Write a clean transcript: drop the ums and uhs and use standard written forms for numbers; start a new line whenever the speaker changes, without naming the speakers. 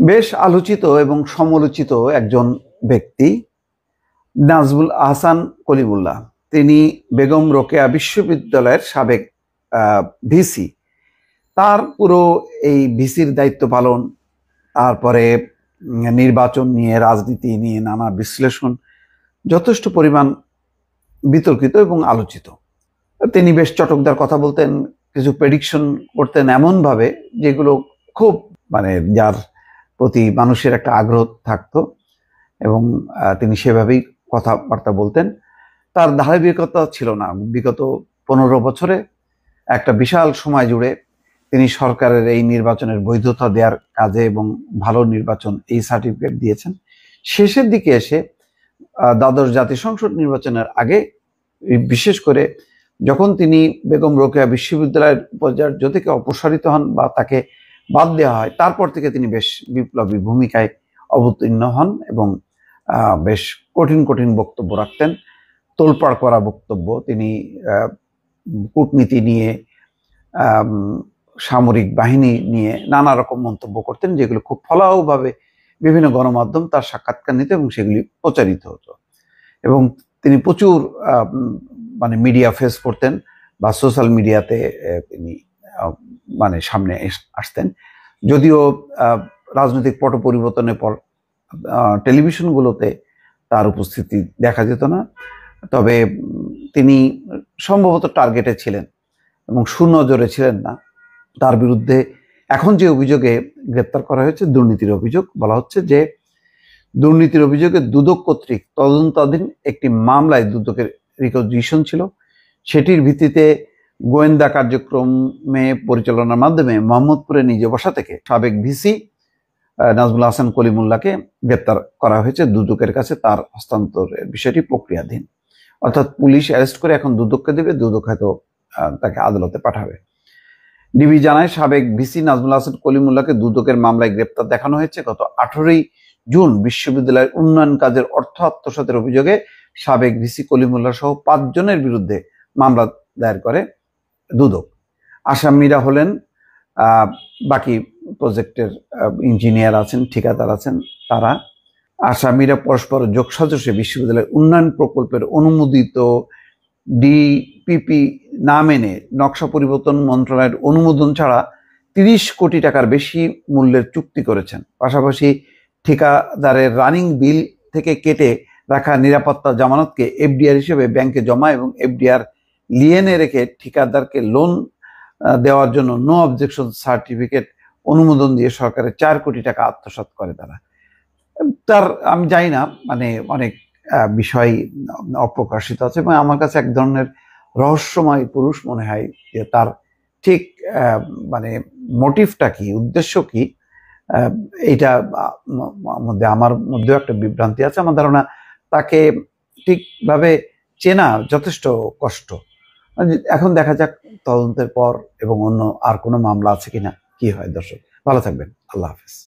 বেশ আলোচিত এবং সমালোচিত একজন ব্যক্তি নাজমুল আহসান কলিমুল্লাহ। তিনি বেগম রোকেয়া বিশ্ববিদ্যালয়ের সাবেক ভিসি। তার পুরো এই ভিসির দায়িত্ব পালন, তারপরে নির্বাচন নিয়ে, রাজনীতি নিয়ে নানা বিশ্লেষণ যথেষ্ট পরিমাণ বিতর্কিত এবং আলোচিত। তিনি বেশ চটকদার কথা বলতেন, কিছু প্রেডিকশন করতেন এমনভাবে যেগুলো খুব যার প্রতি মানুষের একটা আগ্রহ থাকতো এবং তিনি সেভাবেই কথাবার্তা বলতেন। তার ধারাবাহিকতা ছিল না। বিগত 15 বছরে একটা বিশাল সময় জুড়ে তিনি সরকারের এই নির্বাচনের বৈধতা দেওয়ার কাজে এবং ভালো নির্বাচন এই সার্টিফিকেট দিয়েছেন। শেষের দিকে এসে দ্বাদশ জাতীয় সংসদ নির্বাচনের আগে, বিশেষ করে যখন তিনি বেগম রোকেয়া বিশ্ববিদ্যালয়ের উপাচার্য থেকে অপসারিত হন বা তাকে বাদ দেওয়া হয়, তারপর থেকে তিনি বেশ বিপ্লবী ভূমিকায় অবতীর্ণ হন এবং বেশ কঠিন কঠিন বক্তব্য রাখতেন, তোলপাড় করা বক্তব্য। তিনি কূটনীতি নিয়ে, সামরিক বাহিনী নিয়ে নানা রকম মন্তব্য করতেন, যেগুলো খুব ফলাওভাবে বিভিন্ন গণমাধ্যম তার সাক্ষাৎকার নিত এবং সেগুলি প্রচারিত হতো। এবং তিনি প্রচুর মিডিয়া ফেস করতেন বা সোশ্যাল মিডিয়াতে তিনি সামনে আসতেন। যদিও রাজনৈতিক পট পরিবর্তনের পর টেলিভিশনগুলোতে তার উপস্থিতি দেখা যেত না, তবে তিনি সম্ভবত টার্গেটে ছিলেন এবং সুনজরে ছিলেন না। তার বিরুদ্ধে এখন যে অভিযোগে গ্রেপ্তার করা হয়েছে, দুর্নীতির অভিযোগ, বলা হচ্ছে যে দুর্নীতির অভিযোগে দুদক কর্তৃক তদন্তাধীন একটি মামলায় দুদকের রিকজিশন ছিল। সেটির ভিত্তিতে গোয়েন্দা কার্যক্রমে পরিচালনার মাধ্যমে মোহাম্মদপুরে নিজে বসা থেকে সাবেক ভিসি নাজমুল আহসান কলিমুল্লাহকে গ্রেপ্তার করা হয়েছে দুদকের কাছে। তার হস্তান্তরের বিষয়টি প্রক্রিয়াধীন, অর্থাৎ পুলিশ অ্যারেস্ট করে এখন দুদককে দেবে, দুদক হয়তো তাকে আদালতে পাঠাবে। ডিবি জানায়, সাবেক ভিসি নাজমুল আহসান কলিমুল্লাহকে দুদকের মামলায় গ্রেপ্তার দেখানো হয়েছে। গত 18 জুন বিশ্ববিদ্যালয়ের উন্নয়ন কাজের অর্থ আত্মসাতের অভিযোগে সাবেক ভিসি কলিমুল্লাহ সহ 5 জনের বিরুদ্ধে মামলা দায়ের করে দুদক। আসামিরা হলেন বাকি প্রজেক্টের ইঞ্জিনিয়ার আছেন, ঠিকাদার আছেন। তারা আসামিরা পরস্পর যোগসাজশে বিশ্ববিদ্যালয়ের উন্নয়ন প্রকল্পের অনুমোদিত ডিপিপি না মেনে নকশা পরিবর্তন মন্ত্রণালয়ের অনুমোদন ছাড়া 30 কোটি টাকার বেশি মূল্যের চুক্তি করেছেন। পাশাপাশি ঠিকাদারের রানিং বিল থেকে কেটে রাখা নিরাপত্তা জামানতকে এফডিআর হিসেবে ব্যাংকে জমা এবং এফডিআর লিয়েনে রেখে ঠিকাদারকে লোন দেওয়ার জন্য নো অবজেকশন সার্টিফিকেট অনুমোদন দিয়ে সরকারের 4 কোটি টাকা আত্মসাৎ করে তারা। তার আমি জানি না, অনেক বিষয় অপ্রকাশিত আছে এবং আমার কাছে এক ধরনের রহস্যময় পুরুষ মনে হয় যে তার ঠিক মোটিভটা কি, উদ্দেশ্য কি, এইটা মধ্যে আমার মধ্যেও একটা বিভ্রান্তি আছে। আমার ধারণা তাকে ঠিকভাবে চেনা যথেষ্ট কষ্ট। এখন দেখা যাক তদন্তের পর এবং অন্য আর কোনো মামলা আছে কিনা কি হয়। দর্শক ভালো থাকবেন, আল্লাহ হাফেজ।